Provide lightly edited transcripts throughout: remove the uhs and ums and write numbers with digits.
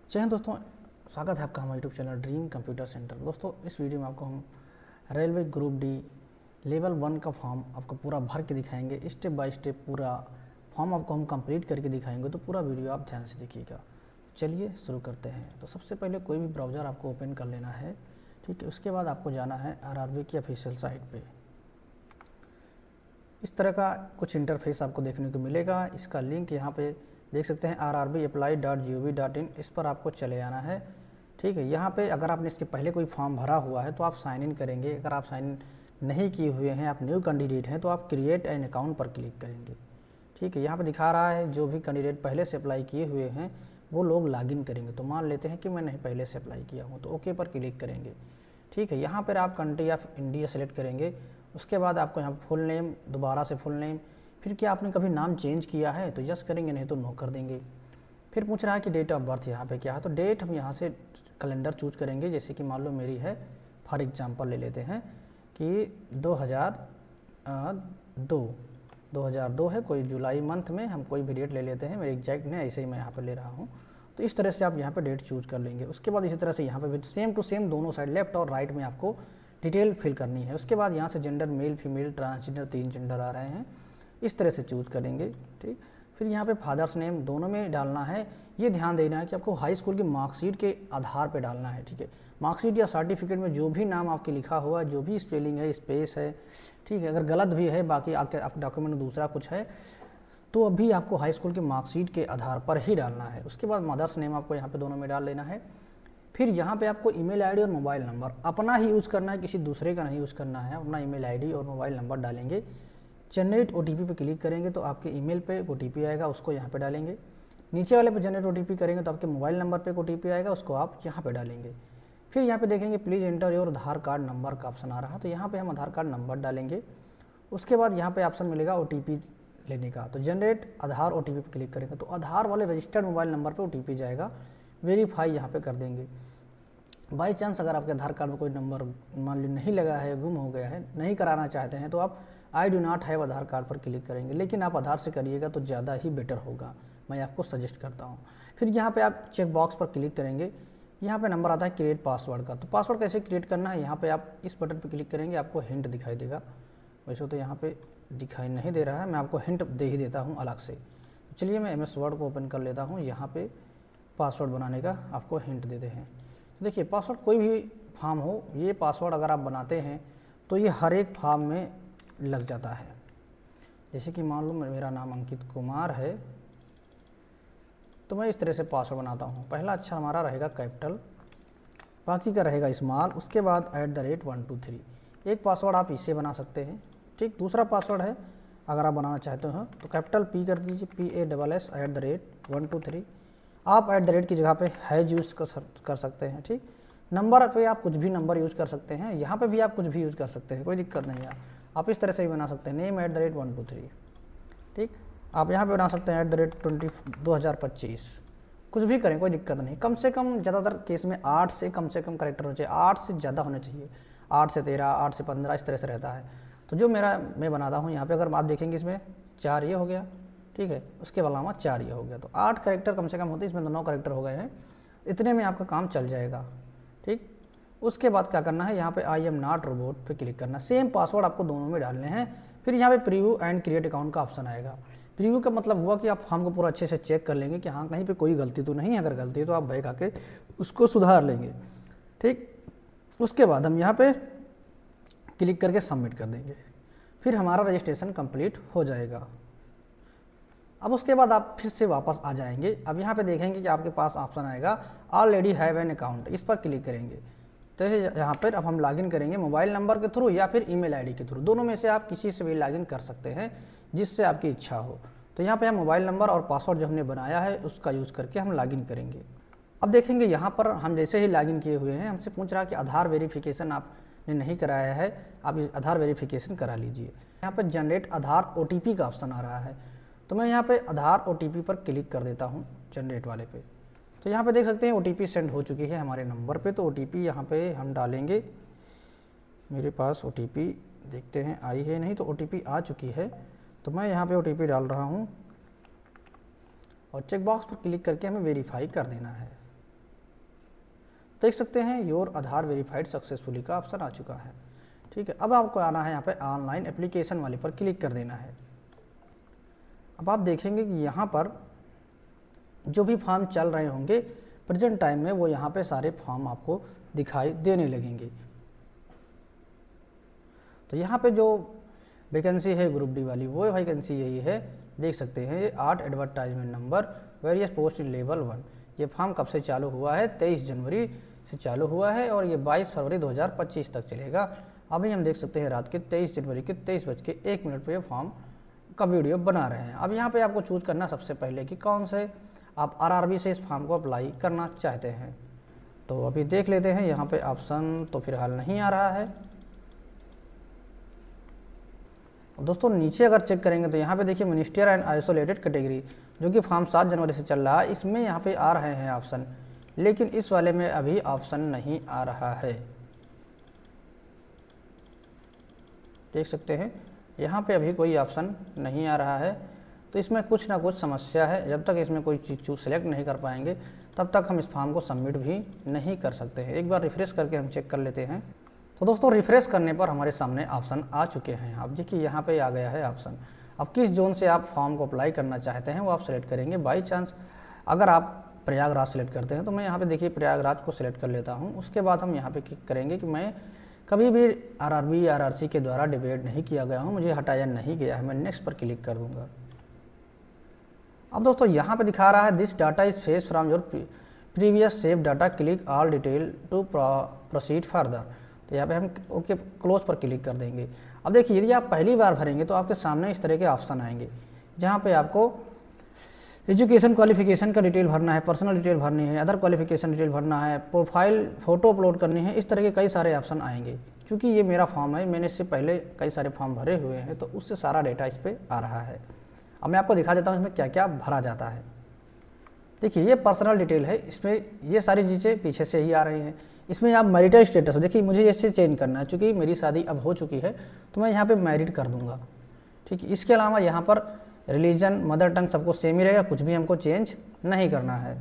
जय हिंद दोस्तों, स्वागत है आपका हमारे YouTube channel dream computer centre. दोस्तों इस वीडियो में आपको हम रेलवे ग्रुप डी लेवल 1 का फॉर्म आपको पूरा भर के दिखाएंगे। स्टेप बाय स्टेप पूरा फॉर्म आपको हम कंप्लीट करके दिखाएंगे, तो पूरा वीडियो आप ध्यान से देखिएगा। चलिए शुरू करते हैं। तो सबसे पहले कोई भी ब्राउज़र आपको ओपन कर लेना है, ठीक है। उसके बाद आपको जाना है आरआरबी की ऑफिशियल साइट पर। इस तरह का कुछ इंटरफेस आपको देखने को मिलेगा। इसका लिंक यहाँ पे देख सकते हैं rrbapply.gov.in, इस पर आपको चले आना है, ठीक है। यहाँ पे अगर आपने इसके पहले कोई फॉर्म भरा हुआ है तो आप साइन इन करेंगे। अगर आप साइन इन नहीं किए हुए हैं, आप न्यू कैंडिडेट हैं, तो आप क्रिएट एन अकाउंट पर क्लिक करेंगे, ठीक है। यहाँ पे दिखा रहा है जो भी कैंडिडेट पहले से अप्लाई किए हुए हैं वो लोग लॉगिन करेंगे। तो मान लेते हैं कि मैं नहीं पहले से अप्लाई किया हूँ, तो ओके पर क्लिक करेंगे, ठीक है। यहाँ पर आप कंट्री ऑफ इंडिया सेलेक्ट करेंगे। उसके बाद आपको यहाँ फुल नेम, दोबारा से फुल नेम, फिर क्या आपने कभी नाम चेंज किया है तो यस करेंगे, नहीं तो नो कर देंगे। फिर पूछ रहा है कि डेट ऑफ बर्थ यहाँ पे क्या है, तो डेट हम यहाँ से कैलेंडर चूज करेंगे। जैसे कि मान लो मेरी है, फॉर एग्जांपल ले लेते हैं कि 2002 है, कोई जुलाई मंथ में हम कोई भी डेट ले लेते हैं। मेरे एग्जैक्ट नहीं, ऐसे ही मैं यहाँ पर ले रहा हूँ। तो इस तरह से आप यहाँ पर डेट चूज कर लेंगे। उसके बाद इसी तरह से यहाँ पर सेम टू सेम दोनों साइड लेफ्ट और राइट में आपको डिटेल फिल करनी है। उसके बाद यहाँ से gender male female transgender 3 gender आ रहे हैं, इस तरह से चूज़ करेंगे, ठीक। फिर यहाँ पे फादर्स नेम दोनों में डालना है। ये ध्यान देना है कि आपको हाई स्कूल की मार्कशीट के आधार पे डालना है, ठीक है। मार्कशीट या सर्टिफिकेट में जो भी नाम आपके लिखा हुआ है, जो भी स्पेलिंग है, स्पेस है, ठीक है। अगर गलत भी है, बाकी आपके डॉक्यूमेंट में दूसरा कुछ है, तो अभी आपको हाई स्कूल की मार्कशीट के आधार पर ही डालना है। उसके बाद मदर्स नेम आपको यहाँ पर दोनों में डाल देना है। फिर यहाँ पे आपको ईमेल आईडी और मोबाइल नंबर अपना ही यूज़ करना है, किसी दूसरे का नहीं यूज़ करना है। अपना ईमेल आईडी और मोबाइल नंबर डालेंगे। जनरेट ओटीपी पे क्लिक करेंगे तो आपके ईमेल पे ओटीपी आएगा, उसको यहाँ पे डालेंगे। नीचे वाले पे जनरेट ओटीपी करेंगे तो आपके मोबाइल नंबर पे ओटीपी आएगा, उसको आप यहाँ पे डालेंगे। फिर यहाँ पे देखेंगे please enter your Aadhaar card number का ऑप्शन आ रहा है, तो यहाँ पे हम आधार कार्ड नंबर डालेंगे। उसके बाद यहाँ पे ऑप्शन मिलेगा ओटीपी लेने का, तो जनरेट आधार ओटीपी पे क्लिक करेंगे तो आधार वाले रजिस्टर्ड मोबाइल नंबर पे ओटीपी जाएगा। वेरीफाई यहाँ पे कर देंगे। बाई चांस अगर आपके आधार कार्ड में कोई नंबर मान ली नहीं लगा है, गुम हो गया है, नहीं कराना चाहते हैं, तो आप I do not have Aadhaar card पर क्लिक करेंगे। लेकिन आप आधार से करिएगा तो ज़्यादा ही बेटर होगा, मैं आपको सजेस्ट करता हूँ। फिर यहाँ पे आप चेक बॉक्स पर क्लिक करेंगे। यहाँ पे नंबर आता है क्रिएट पासवर्ड का, तो पासवर्ड कैसे क्रिएट करना है, यहाँ पे आप इस बटन पर क्लिक करेंगे, आपको हिंट दिखाई देगा। वैसे तो यहाँ पे दिखाई नहीं दे रहा है, मैं आपको हिंट दे ही देता हूँ अलग से। चलिए मैं MS वर्ड को ओपन कर लेता हूँ। यहाँ पे पासवर्ड बनाने का आपको हिंट देते हैं। देखिए पासवर्ड कोई भी फॉर्म हो, ये पासवर्ड अगर आप बनाते हैं तो ये हर एक फॉर्म में लग जाता है। जैसे कि मान लो मेरा नाम अंकित कुमार है, तो मैं इस तरह से पासवर्ड बनाता हूँ। पहला अक्षर हमारा रहेगा कैपिटल, बाकी का रहेगा स्मॉल, उसके बाद @123। एक पासवर्ड आप इससे बना सकते हैं, ठीक। दूसरा पासवर्ड है अगर आप बनाना चाहते हो तो कैपिटल P कर दीजिए, PASS @123। आप @ की जगह पे हैज यूज़ कर सकते हैं, ठीक। नंबर पे आप कुछ भी नंबर यूज़ कर सकते हैं, यहाँ पे भी आप कुछ भी यूज़ कर सकते हैं, कोई दिक्कत नहीं है। आप इस तरह से भी बना सकते हैं, नेम @123, ठीक। आप यहाँ पे बना सकते हैं @2025, कुछ भी करें, कोई दिक्कत नहीं। कम से कम ज़्यादातर केस में 8 से कम कैरेक्टर होने चाहिए, 8 से ज़्यादा होने चाहिए, 8 से 13, 8 से 15, इस तरह से रहता है। तो जो मैं बनाता हूँ यहाँ पर, अगर आप देखेंगे इसमें 4 ये हो गया, ठीक है। उसके अलावा 4 ये हो गया, तो 8 कैरेक्टर कम से कम होते हैं। इसमें तो 9 कैरेक्टर हो गए हैं, इतने में आपका काम चल जाएगा, ठीक। उसके बाद क्या करना है, यहाँ पे आई एम नॉट रोबोट पे क्लिक करना। सेम पासवर्ड आपको दोनों में डालने हैं। फिर यहाँ पे प्रीव्यू एंड क्रिएट अकाउंट का ऑप्शन आएगा। प्रीव्यू का मतलब हुआ कि आप फॉर्म को पूरा अच्छे से चेक कर लेंगे कि हाँ कहीं पे कोई गलती तो नहीं है। अगर गलती है तो आप बैक आके उसको सुधार लेंगे, ठीक। उसके बाद हम यहाँ पे क्लिक करके सबमिट कर देंगे। फिर हमारा रजिस्ट्रेशन कंप्लीट हो जाएगा। अब उसके बाद आप फिर से वापस आ जाएंगे। अब यहाँ पे देखेंगे कि आपके पास ऑप्शन आएगा ऑलरेडी हैव एन अकाउंट, इस पर क्लिक करेंगे। तो यहाँ पर अब हम लॉगिन करेंगे मोबाइल नंबर के थ्रू या फिर ईमेल आईडी के थ्रू, दोनों में से आप किसी से भी लॉगिन कर सकते हैं जिससे आपकी इच्छा हो। तो यहाँ पे हम मोबाइल नंबर और पासवर्ड जो हमने बनाया है उसका यूज़ करके हम लॉगिन करेंगे। अब देखेंगे यहाँ पर हम जैसे ही लॉगिन किए हुए हैं, हमसे पूछ रहा है कि आधार वेरिफिकेशन आपने नहीं कराया है, आप आधार वेरिफिकेशन करा लीजिए। यहाँ पर जनरेट आधार OTP का ऑप्शन आ रहा है, तो मैं यहाँ पे आधार OTP पर क्लिक कर देता हूँ, जनरेट वाले पे। तो यहाँ पे देख सकते हैं OTP सेंड हो चुकी है हमारे नंबर पे। तो OTP यहाँ पे हम डालेंगे। मेरे पास OTP देखते हैं आई है, नहीं तो OTP आ चुकी है, तो मैं यहाँ पे OTP डाल रहा हूँ और चेक बॉक्स पर क्लिक करके हमें वेरीफाई कर देना है। देख सकते हैं योर आधार वेरीफाइड सक्सेसफुली का ऑप्शन आ चुका है। ठीक है, अब आपको आना है यहाँ पे ऑनलाइन एप्लीकेशन वाले पर क्लिक कर देना है। अब आप देखेंगे कि यहाँ पर जो भी फॉर्म चल रहे होंगे प्रेजेंट टाइम में, वो यहाँ पे सारे फॉर्म आपको दिखाई देने लगेंगे। तो यहाँ पे जो वैकेंसी है ग्रुप डी वाली, वो वैकेंसी यही है, देख सकते हैं ये 8 advertisement number various post in level 1। ये फॉर्म कब से चालू हुआ है? 23 जनवरी से चालू हुआ है और ये 22 फरवरी 2025 तक चलेगा। अभी हम देख सकते हैं रात के 23 जनवरी के 23:01 पर ये फॉर्म का वीडियो बना रहे हैं। अब यहाँ पे आपको चूज करना सबसे पहले कि कौन से आप आरआरबी से इस फॉर्म को अप्लाई करना चाहते हैं। तो अभी देख लेते हैं, यहाँ पे ऑप्शन तो फिलहाल नहीं आ रहा है। दोस्तों नीचे अगर चेक करेंगे तो यहाँ पे देखिए मिनिस्टर एंड आइसोलेटेड कैटेगरी, जो कि फॉर्म 7 जनवरी से चल रहा है, इसमें यहाँ पे आ रहे हैं ऑप्शन, लेकिन इस वाले में अभी ऑप्शन नहीं आ रहा है। देख सकते हैं यहाँ पे अभी कोई ऑप्शन नहीं आ रहा है। तो इसमें कुछ ना कुछ समस्या है। जब तक इसमें कोई चीज़ सेलेक्ट नहीं कर पाएंगे तब तक हम इस फॉर्म को सबमिट भी नहीं कर सकते हैं। एक बार रिफ्रेश करके हम चेक कर लेते हैं। तो दोस्तों रिफ्रेश करने पर हमारे सामने ऑप्शन आ चुके हैं। आप देखिए यहाँ पे आ गया है ऑप्शन। अब किस जोन से आप फॉर्म को अप्लाई करना चाहते हैं वो आप सेलेक्ट करेंगे। बाई चांस अगर आप प्रयागराज सेलेक्ट करते हैं तो मैं यहाँ पे देखिए प्रयागराज को सिलेक्ट कर लेता हूँ। उसके बाद हम यहाँ पे क्लिक करेंगे कि मैं कभी भी आरआरबी या आरआरसी के द्वारा डिबेट नहीं किया गया हूँ, मुझे हटाया नहीं गया है। मैं नेक्स्ट पर क्लिक कर दूँगा। अब दोस्तों यहाँ पे दिखा रहा है this data is fetch from your previous save data, click all detail to proceed further. तो यहाँ पे हम ओके क्लोज पर क्लिक कर देंगे। अब देखिए यदि आप पहली बार भरेंगे तो आपके सामने इस तरह के ऑप्शन आएंगे, जहाँ पे आपको एजुकेशन क्वालिफिकेशन का डिटेल भरना है, पर्सनल डिटेल भरनी है, अदर क्वालिफिकेशन डिटेल भरना है, प्रोफाइल फ़ोटो अपलोड करनी है। इस तरह के कई सारे ऑप्शन आएंगे। क्योंकि ये मेरा फॉर्म है, मैंने इससे पहले कई सारे फॉर्म भरे हुए हैं, तो उससे सारा डेटा इस पर आ रहा है। अब मैं आपको दिखा देता हूँ इसमें क्या क्या भरा जाता है। देखिए ये पर्सनल डिटेल है, इसमें ये सारी चीज़ें पीछे से ही आ रही हैं। इसमें आप मैरिटल स्टेटस, देखिए मुझे इससे चेंज करना है, चूँकि मेरी शादी अब हो चुकी है तो मैं यहाँ पे मैरिड कर दूँगा। ठीक है, इसके अलावा यहाँ पर रिलीजन, मदर टंग सबको सेम ही रहेगा, कुछ भी हमको चेंज नहीं करना है।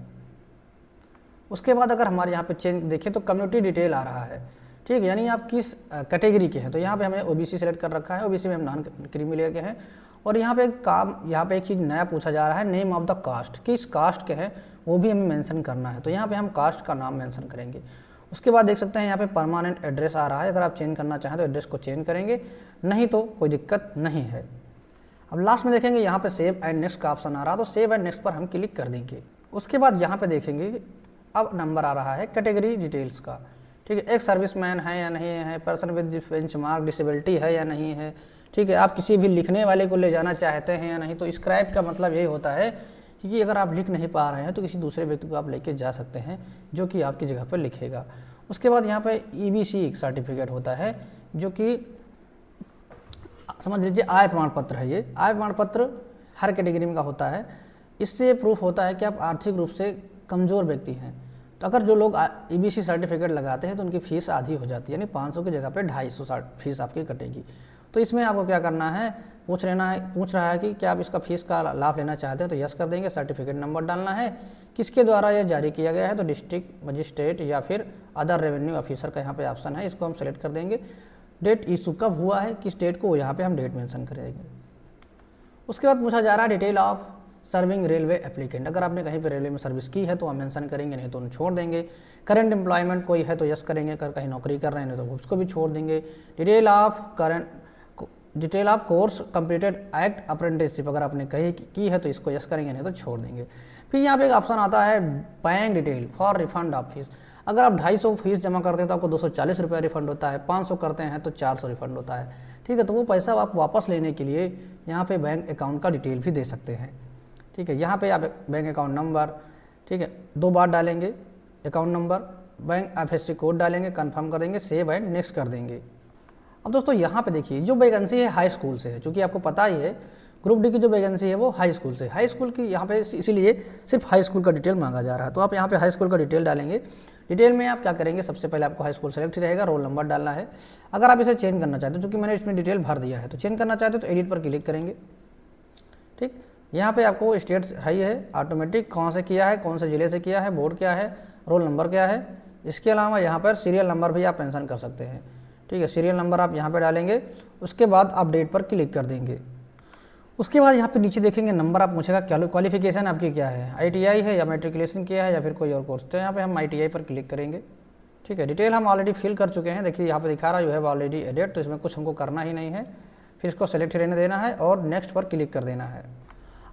उसके बाद अगर हमारे यहाँ पे चेंज देखें तो कम्युनिटी डिटेल आ रहा है। ठीक है, यानी आप किस कैटेगरी के हैं। तो यहाँ पे हमने ओबीसी सेलेक्ट कर रखा है, ओबीसी में हम नॉन क्रीमी लेयर के हैं। और यहाँ पे एक चीज़ नया पूछा जा रहा है, नेम ऑफ द कास्ट, किस कास्ट के हैं वो भी हमें मेंशन करना है। तो यहाँ पे हम कास्ट का नाम मेंशन करेंगे। उसके बाद देख सकते हैं यहाँ पे परमानेंट एड्रेस आ रहा है। अगर आप चेंज करना चाहें तो एड्रेस को चेंज करेंगे, नहीं तो कोई दिक्कत नहीं है। अब लास्ट में देखेंगे यहाँ पे सेव एंड नेक्स्ट का ऑप्शन आ रहा है, तो सेव एंड नेक्स्ट पर हम क्लिक कर देंगे। उसके बाद यहाँ पे देखेंगे अब नंबर आ रहा है कैटेगरी डिटेल्स का। ठीक है, एक सर्विसमैन है या नहीं है, पर्सन विद बेंचमार्क डिसेबिलिटी है या नहीं है। ठीक है, आप किसी भी लिखने वाले को ले जाना चाहते हैं या नहीं। तो स्क्राइब का मतलब यही होता है कि अगर आप लिख नहीं पा रहे हैं तो किसी दूसरे व्यक्ति को आप लेके जा सकते हैं जो कि आपकी जगह पर लिखेगा। उसके बाद यहाँ पे EBC एक सर्टिफिकेट होता है, जो कि समझ लीजिए आय प्रमाण पत्र है। ये आय प्रमाण पत्र हर कैटेगरी में का होता है। इससे प्रूफ होता है कि आप आर्थिक रूप से कमज़ोर व्यक्ति हैं। तो अगर जो लोग EBC सर्टिफिकेट लगाते हैं तो उनकी फ़ीस आधी हो जाती है, यानी 500 की जगह पे 250 फीस आपकी कटेगी। तो इसमें आपको क्या करना है, पूछ रहा है कि क्या आप इसका फीस का लाभ लेना चाहते हैं, तो यस कर देंगे। सर्टिफिकेट नंबर डालना है, किसके द्वारा यह जारी किया गया है, तो डिस्ट्रिक्ट मजिस्ट्रेट या फिर अदर रेवेन्यू ऑफिसर का यहाँ पे ऑप्शन है, इसको हम सेलेक्ट कर देंगे। डेट इशू कब हुआ है, किस डेट को, यहाँ पे हम डेट मेंशन करेंगे। उसके बाद पूछा जा रहा है detail of serving railway applicant. अगर आपने कहीं पे रेलवे में सर्विस की है तो हम मेंशन करेंगे, नहीं तो उन्हें छोड़ देंगे। करंट एम्प्लॉयमेंट कोई है तो यस करेंगे, अगर कहीं नौकरी कर रहे हैं तो उसको भी छोड़ देंगे। Detail of course completed act apprenticeship, अगर आपने कहीं की है तो इसको यस करेंगे, नहीं तो छोड़ देंगे। फिर यहाँ पे एक ऑप्शन आता है bank detail for refund of fees. अगर आप 250 फीस जमा करते हैं तो आपको 240 रुपये रिफंड होता है, 500 करते हैं तो 400 रिफंड होता है। ठीक है, तो वो पैसा आप वापस लेने के लिए यहाँ पे बैंक अकाउंट का डिटेल भी दे सकते हैं। ठीक है, यहाँ पे आप बैंक अकाउंट नंबर, ठीक है, 2 बार डालेंगे account number, bank IFSC code डालेंगे, कंफर्म करेंगे, सेव एंड नेक्स्ट कर देंगे। अब दोस्तों यहाँ पे देखिए जो वैकेंसी है हाई स्कूल से है, क्योंकि आपको पता ही है ग्रुप डी की जो वैकेंसी है वो हाई स्कूल से, हाई स्कूल की यहाँ पे इसीलिए सिर्फ हाई स्कूल का डिटेल मांगा जा रहा है। तो आप यहाँ पे हाई स्कूल का डिटेल डालेंगे। डिटेल में आप क्या करेंगे, सबसे पहले आपको हाई स्कूल सेलेक्ट ही रहेगा, रोल नंबर डालना है। अगर आप इसे चेंज करना चाहते हो, चूँकि मैंने इसमें डिटेल भर दिया है, तो चेंज करना चाहते हो तो एडिट पर क्लिक करेंगे। ठीक, यहाँ पे आपको स्टेट हाई है, ऑटोमेटिक कौन से किया है, कौन से ज़िले से किया है, बोर्ड क्या है, रोल नंबर क्या है, इसके अलावा यहाँ पर सीरियल नंबर भी आप मेंशन कर सकते हैं, ठीक है। सीरियल नंबर आप यहाँ पर डालेंगे, उसके बाद आप डेट पर क्लिक कर देंगे। उसके बाद यहाँ पे नीचे देखेंगे नंबर आप पूछेगा क्वालिफिकेशन आपकी क्या है, ITI है या मैट्रिकुलेशन किया है या फिर कोई और कोर्स, तो यहाँ पे हम ITI पर क्लिक करेंगे, ठीक है। डिटेल हम ऑलरेडी फिल कर चुके हैं, देखिए यहाँ पे दिखा रहा है यू हैव ऑलरेडी एडेड, तो इसमें कुछ हमको करना ही नहीं है। फिर इसको सेलेक्ट रहने देना है और नेक्स्ट पर क्लिक कर देना है।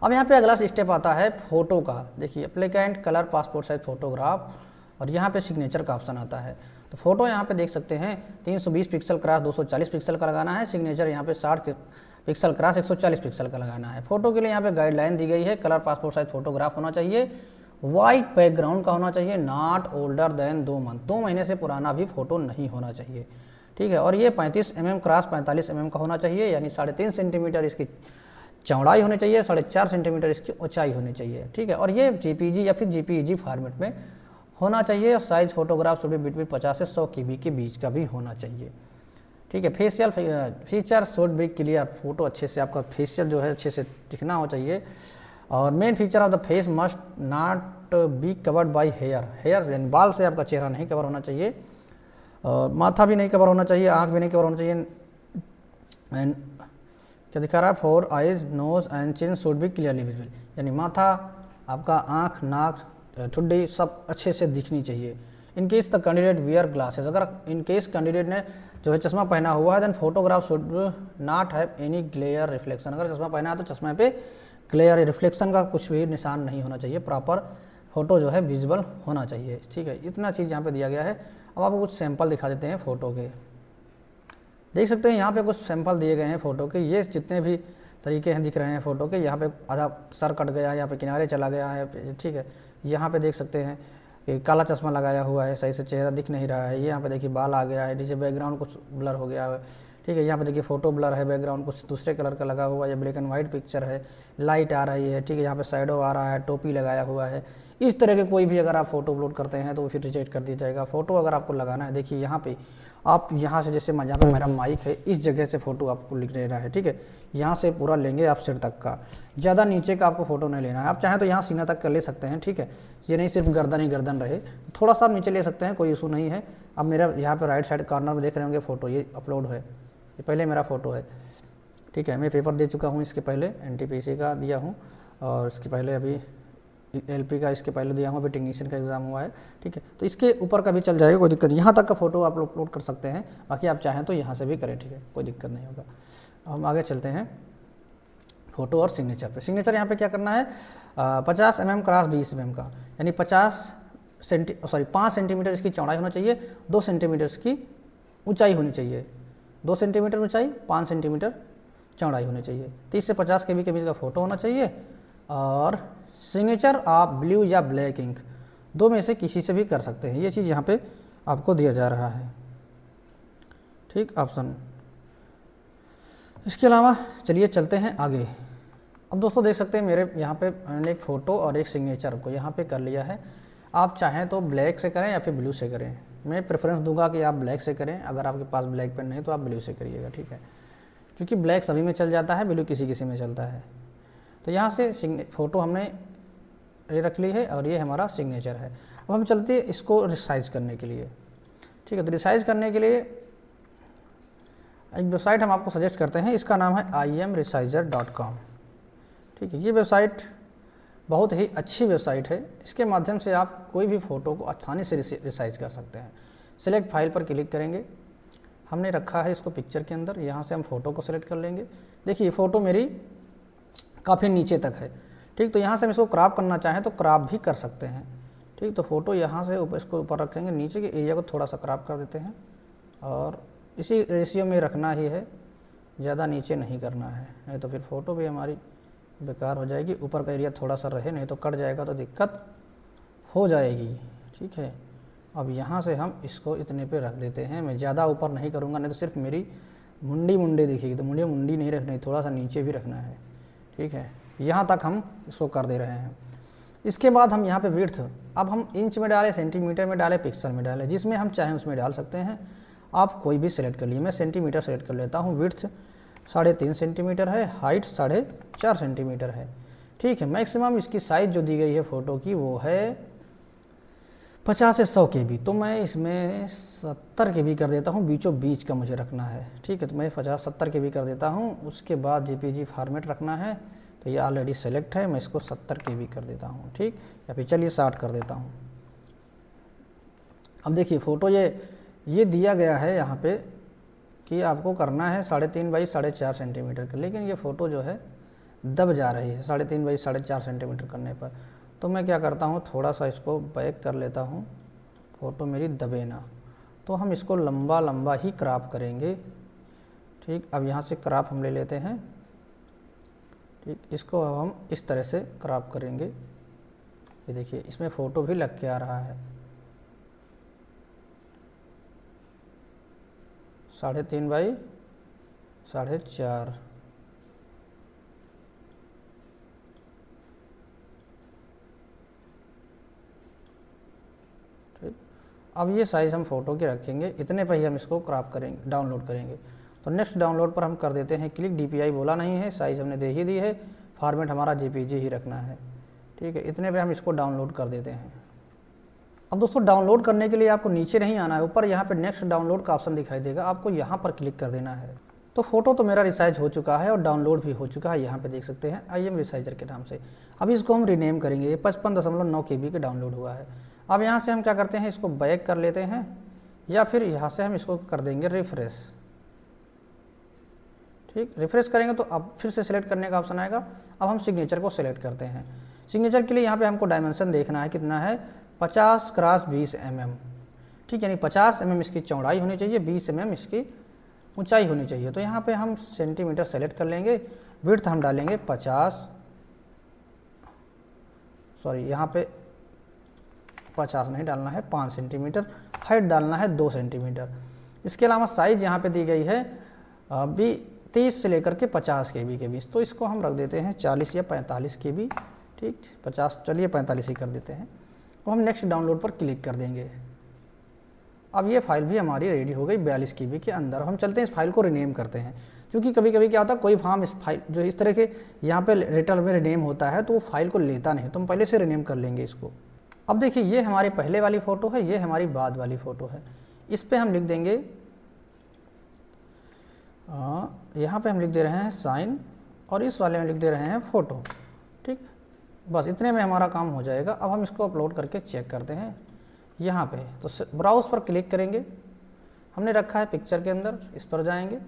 अब यहाँ पे अगला स्टेप आता है फ़ोटो का, देखिए applicant colour passport size photograph, और यहाँ पे सिग्नेचर का ऑप्शन आता है। तो फोटो यहाँ पे देख सकते हैं 320 पिक्सल क्रॉस 240 पिक्सल का लगाना है, सिग्नेचर यहाँ पे 60 पिक्सल क्रॉस 140 पिक्सल का लगाना है। फोटो के लिए यहाँ पे गाइडलाइन दी गई है, कलर पासपोर्ट साइज फोटोग्राफ होना चाहिए, वाइट बैकग्राउंड का होना चाहिए, नॉट ओल्डर देन 2 मंथ, 2 महीने से पुराना भी फोटो नहीं होना चाहिए, ठीक है। और ये 35 mm क्रॉस 45 mm का होना चाहिए, यानी 3.5 सेंटीमीटर इसकी चौड़ाई होनी चाहिए, 4.5 सेंटीमीटर इसकी ऊंचाई होनी चाहिए, ठीक है। और ये JPG या फिर JPEG फॉर्मेट में होना चाहिए। Size photograph should be between 50 से 100 KB के बीच का भी होना चाहिए, ठीक है। Facial feature should be clear, photo अच्छे से आपका फेशियल जो है अच्छे से दिखना हो चाहिए। और main feature of the face must not be covered by hair यानी बाल से आपका चेहरा नहीं कवर होना चाहिए, और माथा भी नहीं कवर होना चाहिए, आँख भी नहीं कवर होना चाहिए। एंड क्या दिखा रहा है, forehead eyes nose and chin should be clearly visible, यानी माथा आपका आँख नाक ठुड्डी सब अच्छे से दिखनी चाहिए। In case the candidate wear glasses, अगर इन केस कैंडिडेट ने जो है चश्मा पहना हुआ है, then photograph should not have any glare reflection, अगर चश्मा पहना है तो चश्मे पे ग्लेयर रिफ्लेक्शन का कुछ भी निशान नहीं होना चाहिए, प्रॉपर फोटो जो है विजिबल होना चाहिए, ठीक है। इतना चीज़ यहाँ पे दिया गया है। अब आपको कुछ सैंपल दिखा देते हैं फ़ोटो के, देख सकते हैं यहाँ पे कुछ सैंपल दिए गए हैं फ़ोटो के। ये जितने भी तरीके हैं दिख रहे हैं फ़ोटो के, यहाँ पे आधा सर कट गया है, यहाँ पे किनारे चला गया है, ठीक है। यहाँ पे देख सकते हैं कि काला चश्मा लगाया हुआ है, सही से चेहरा दिख नहीं रहा है। ये यहाँ पे देखिए बाल आ गया है, नीचे बैकग्राउंड कुछ ब्लर हो गया है, ठीक है। यहाँ पे देखिए फ़ोटो ब्लर है, बैकग्राउंड कुछ दूसरे कलर का लगा हुआ है, ये ब्लैक एंड वाइट पिक्चर है, लाइट आ रही है, ठीक है। यहाँ पे शैडो आ रहा है, टोपी लगाया हुआ है। इस तरह के कोई भी अगर आप फ़ोटो अपलोड करते हैं तो फिर रिजेक्ट कर दिया जाएगा। फ़ोटो अगर आपको लगाना है, देखिए यहाँ पे आप यहाँ से जैसे जहाँ पे मेरा माइक है इस जगह से फ़ोटो आपको लिख लेना है, ठीक है। यहाँ से पूरा लेंगे आप सिर तक का, ज़्यादा नीचे का आपको फ़ोटो नहीं लेना है। आप चाहें तो यहाँ सीना तक कर ले सकते हैं, ठीक है। ये नहीं सिर्फ गर्दन ही गर्दन रहे, थोड़ा सा आप नीचे ले सकते हैं, कोई इशू नहीं है। अब मेरा यहाँ पर राइट साइड कॉर्नर में देख रहे होंगे फ़ोटो, ये अपलोड है, ये पहले मेरा फ़ोटो है, ठीक है। मैं पेपर दे चुका हूँ, इसके पहले NTPC का दिया हूँ, और इसके पहले अभी LP का इसके पहले दिया हूँ, अभी टेक्नीशियन का एग्ज़ाम हुआ है, ठीक है। तो इसके ऊपर का भी चल जाएगा, कोई दिक्कत नहीं। यहाँ तक का फ़ोटो आप अपलोड कर सकते हैं, बाकी आप चाहें तो यहाँ से भी करें, ठीक है, कोई दिक्कत नहीं होगा। हम आगे चलते हैं फ़ोटो और सिग्नेचर पे। सिग्नेचर यहाँ पे क्या करना है, 50 mm क्रॉस 20 mm का, यानी 5 सेंटीमीटर इसकी चौड़ाई होना चाहिए, 2 सेंटीमीटर इसकी ऊँचाई होनी चाहिए, 2 सेंटीमीटर ऊँचाई 5 सेंटीमीटर चौड़ाई होनी चाहिए। 30 से 50 KB के बीच का फ़ोटो होना चाहिए। और सिग्नेचर आप ब्लू या ब्लैक इंक, दो में से किसी से भी कर सकते हैं। ये चीज़ यहाँ पे आपको दिया जा रहा है, ठीक, ऑप्शन। इसके अलावा चलिए चलते हैं आगे। अब दोस्तों देख सकते हैं मेरे यहाँ पे मैंने एक फ़ोटो और एक सिग्नेचर को यहाँ पे कर लिया है। आप चाहें तो ब्लैक से करें या फिर ब्लू से करें, मैं प्रेफरेंस दूंगा कि आप ब्लैक से करें। अगर आपके पास ब्लैक पेन नहीं तो आप ब्लू से करिएगा, ठीक है, क्योंकि ब्लैक सभी में चल जाता है, ब्लू किसी किसी में चलता है। तो यहाँ से फ़ोटो हमने ये रख ली है और ये हमारा सिग्नेचर है। अब हम चलते हैं इसको रिसाइज करने के लिए, ठीक है। तो रिसाइज करने के लिए एक वेबसाइट हम आपको सजेस्ट करते हैं, इसका नाम है imresizer.com, ठीक है। ये वेबसाइट बहुत ही अच्छी वेबसाइट है, इसके माध्यम से आप कोई भी फ़ोटो को आसानी से रिसाइज कर सकते हैं। सिलेक्ट फाइल पर क्लिक करेंगे, हमने रखा है इसको पिक्चर के अंदर, यहाँ से हम फ़ोटो को सिलेक्ट कर लेंगे। देखिए फ़ोटो मेरी काफ़ी नीचे तक है, ठीक। तो यहाँ से हम इसको क्रॉप करना चाहें तो क्रॉप भी कर सकते हैं, ठीक। तो फ़ोटो यहाँ से ऊपर इसको ऊपर रखेंगे, नीचे के एरिया को थोड़ा सा क्रॉप कर देते हैं और इसी रेशियो में रखना ही है, ज़्यादा नीचे नहीं करना है, नहीं तो फिर फ़ोटो भी हमारी बेकार हो जाएगी। ऊपर का एरिया थोड़ा सा रहे, नहीं तो कट जाएगा तो दिक्कत हो जाएगी, ठीक है। अब यहाँ से हम इसको इतने पे रख देते हैं, मैं ज़्यादा ऊपर नहीं करूँगा, नहीं तो सिर्फ मेरी मुंडी दिखेगी, तो मुझे मुंडी नहीं रखनी, थोड़ा सा नीचे भी रखना है, ठीक है। यहाँ तक हम इसको कर दे रहे हैं। इसके बाद हम यहाँ पे विड्थ, अब हम इंच में डालें, सेंटीमीटर में डालें, पिक्सल में डालें, जिसमें हम चाहें उसमें डाल सकते हैं। आप कोई भी सिलेक्ट कर लिए, मैं सेंटीमीटर सेलेक्ट कर लेता हूँ। विड्थ 3.5 सेंटीमीटर है, हाइट 4.5 सेंटीमीटर है, ठीक है। मैक्सिमम इसकी साइज़ जो दी गई है फ़ोटो की वो है 50 से 100 KB, तो मैं इसमें 70 KB कर देता हूँ, बीचों बीच का मुझे रखना है। ठीक है, तो मैं 50-70 KB कर देता हूँ। उसके बाद JPG फॉर्मेट रखना है, तो ये ऑलरेडी सेलेक्ट है, मैं इसको 70 KB कर देता हूँ। ठीक, या फिर चलिए 60 कर देता हूँ। अब देखिए फ़ोटो ये दिया गया है यहाँ पे कि आपको करना है 3.5 बाई 4.5 सेंटीमीटर का, लेकिन ये फ़ोटो जो है दब जा रही है 3.5 बाई 4.5 सेंटीमीटर करने पर। तो मैं क्या करता हूँ, थोड़ा सा इसको बैक कर लेता हूँ, फ़ोटो मेरी दबे ना। तो हम इसको लंबा लंबा ही क्रॉप करेंगे। ठीक, अब यहाँ से क्रॉप हम ले लेते हैं। ठीक, इसको अब हम इस तरह से क्रॉप करेंगे। ये देखिए इसमें फ़ोटो भी लग के आ रहा है 3.5 बाई 4.5। अब ये साइज़ हम फ़ोटो की रखेंगे, इतने पर ही हम इसको क्रॉप करेंगे, डाउनलोड करेंगे। तो नेक्स्ट डाउनलोड पर हम कर देते हैं क्लिक। DPI बोला नहीं है, साइज़ हमने दे ही दी है, फॉर्मेट हमारा JPG ही रखना है। ठीक है, इतने पे हम इसको डाउनलोड कर देते हैं। अब दोस्तों डाउनलोड करने के लिए आपको नीचे नहीं आना है, ऊपर यहाँ पर नेक्स्ट डाउनलोड का ऑप्शन दिखाई देगा, आपको यहाँ पर क्लिक कर देना है। तो फ़ोटो तो मेरा रिसाइज हो चुका है और डाउनलोड भी हो चुका है, यहाँ पे देख सकते हैं IM रिसाइजर के नाम से। अब इसको हम रीनेम करेंगे। ये 55.9 KB के डाउनलोड हुआ है। अब यहाँ से हम क्या करते हैं, इसको बैक कर लेते हैं, या फिर यहाँ से हम इसको कर देंगे रिफ्रेश। ठीक, रिफ्रेश करेंगे तो अब फिर से सिलेक्ट करने का ऑप्शन आएगा। अब हम सिग्नेचर को सिलेक्ट करते हैं। सिग्नेचर के लिए यहाँ पे हमको डायमेंशन देखना है, कितना है, 50x20 mm। ठीक, यानी 50 mm इसकी चौड़ाई होनी चाहिए, 20 mm इसकी ऊंचाई होनी चाहिए। तो यहाँ पे हम सेंटीमीटर सेलेक्ट कर लेंगे। विड्थ हम डालेंगे 50, सॉरी यहाँ पे 50 नहीं डालना है, 5 सेंटीमीटर। हाइट डालना है 2 सेंटीमीटर। इसके अलावा साइज़ यहाँ पे दी गई है अभी 30 से लेकर के 50 KB के बीच, तो इसको हम रख देते हैं 40 या 45 KB। ठीक, 50 चलिए 45 ही कर देते हैं। तो हम नेक्स्ट डाउनलोड पर क्लिक कर देंगे। अब ये फाइल भी हमारी रेडी हो गई 42 KB के अंदर। हम चलते हैं इस फाइल को रिनेम करते हैं, क्योंकि कभी कभी क्या होता है, कोई फॉर्म इस फाइल जो इस तरह के यहाँ पे रिटर्न में रिनेम होता है तो वो फाइल को लेता नहीं, तो हम पहले से रिनेम कर लेंगे इसको। अब देखिए ये हमारी पहले वाली फ़ोटो है, ये हमारी बाद वाली फ़ोटो है। इस पर हम लिख देंगे, यहाँ पे हम लिख दे रहे हैं साइन, और इस वाले में लिख दे रहे हैं फ़ोटो। ठीक, बस इतने में हमारा काम हो जाएगा। अब हम इसको अपलोड करके चेक करते हैं यहाँ पे। तो ब्राउज़ पर क्लिक करेंगे, हमने रखा है पिक्चर के अंदर, इस पर जाएंगे,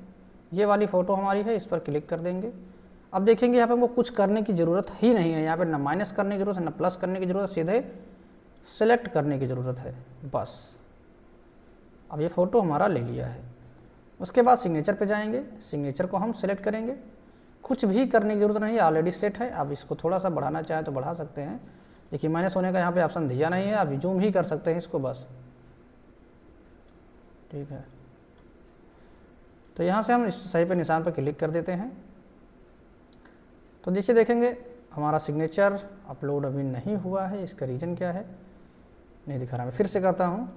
ये वाली फ़ोटो हमारी है, इस पर क्लिक कर देंगे। अब देखेंगे यहाँ पे हमको कुछ करने की ज़रूरत ही नहीं है, यहाँ पे ना माइनस करने की ज़रूरत है, ना प्लस करने की ज़रूरत, सीधे सेलेक्ट करने की ज़रूरत है बस। अब ये फ़ोटो हमारा ले लिया है। उसके बाद सिग्नेचर पे जाएंगे, सिग्नेचर को हम सेलेक्ट करेंगे। कुछ भी करने की ज़रूरत नहीं है, ऑलरेडी सेट है। अब इसको थोड़ा सा बढ़ाना चाहें तो बढ़ा सकते हैं। देखिए माइनस होने का यहाँ पे ऑप्शन दिया नहीं है, अभी जूम ही कर सकते हैं इसको बस। ठीक है, तो यहाँ से हम इस सही पे निशान पर क्लिक कर देते हैं। तो नीचे देखेंगे हमारा सिग्नेचर अपलोड अभी नहीं हुआ है, इसका रीज़न क्या है, नहीं दिखा रहा। मैं फिर से करता हूँ।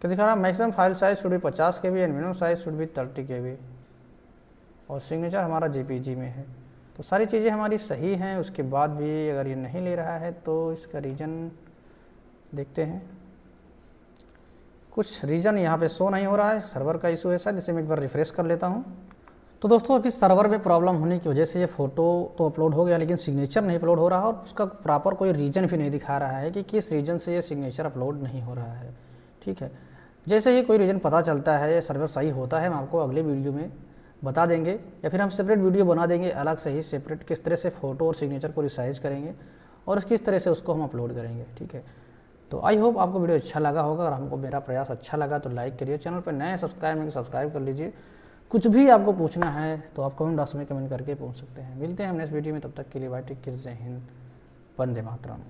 क्या दिखा रहा है, मैक्सिमम फाइल साइज शुड भी 50 KB and minimum size should भी 30 KB, और सिग्नेचर हमारा JPG में है। तो सारी चीज़ें हमारी सही हैं। उसके बाद भी अगर ये नहीं ले रहा है तो इसका रीज़न देखते हैं। कुछ रीज़न यहाँ पे शो नहीं हो रहा है, सर्वर का इशू है शायद, जिसे मैं एक बार रिफ्रेश कर लेता हूँ। तो दोस्तों अभी सर्वर में प्रॉब्लम होने की वजह से ये फ़ोटो तो अपलोड हो गया, लेकिन सिग्नेचर नहीं अपलोड हो रहा, और उसका प्रॉपर कोई रीज़न भी नहीं दिखा रहा है कि किस रीज़न से ये सिग्नेचर अपलोड नहीं हो रहा है। ठीक है, जैसे ही कोई रीज़न पता चलता है, सर्वर सही होता है, हम आपको अगले वीडियो में बता देंगे, या फिर हम सेपरेट वीडियो बना देंगे अलग से ही, सेपरेट किस तरह से फ़ोटो और सिग्नेचर को रिसाइज करेंगे और किस तरह से उसको हम अपलोड करेंगे। ठीक है, तो आई होप आपको वीडियो अच्छा लगा होगा, और हमको मेरा प्रयास अच्छा लगा तो लाइक करिए, चैनल पर नए सब्सक्राइब कर लीजिए। कुछ भी आपको पूछना है तो आप कमेंट बॉक्स में कमेंट करके पूछ सकते हैं। मिलते हैं हम नेक्स्ट वीडियो में, तब तक के लिए बाय, टेक केयर, जय हिंद, वंदे मातरम।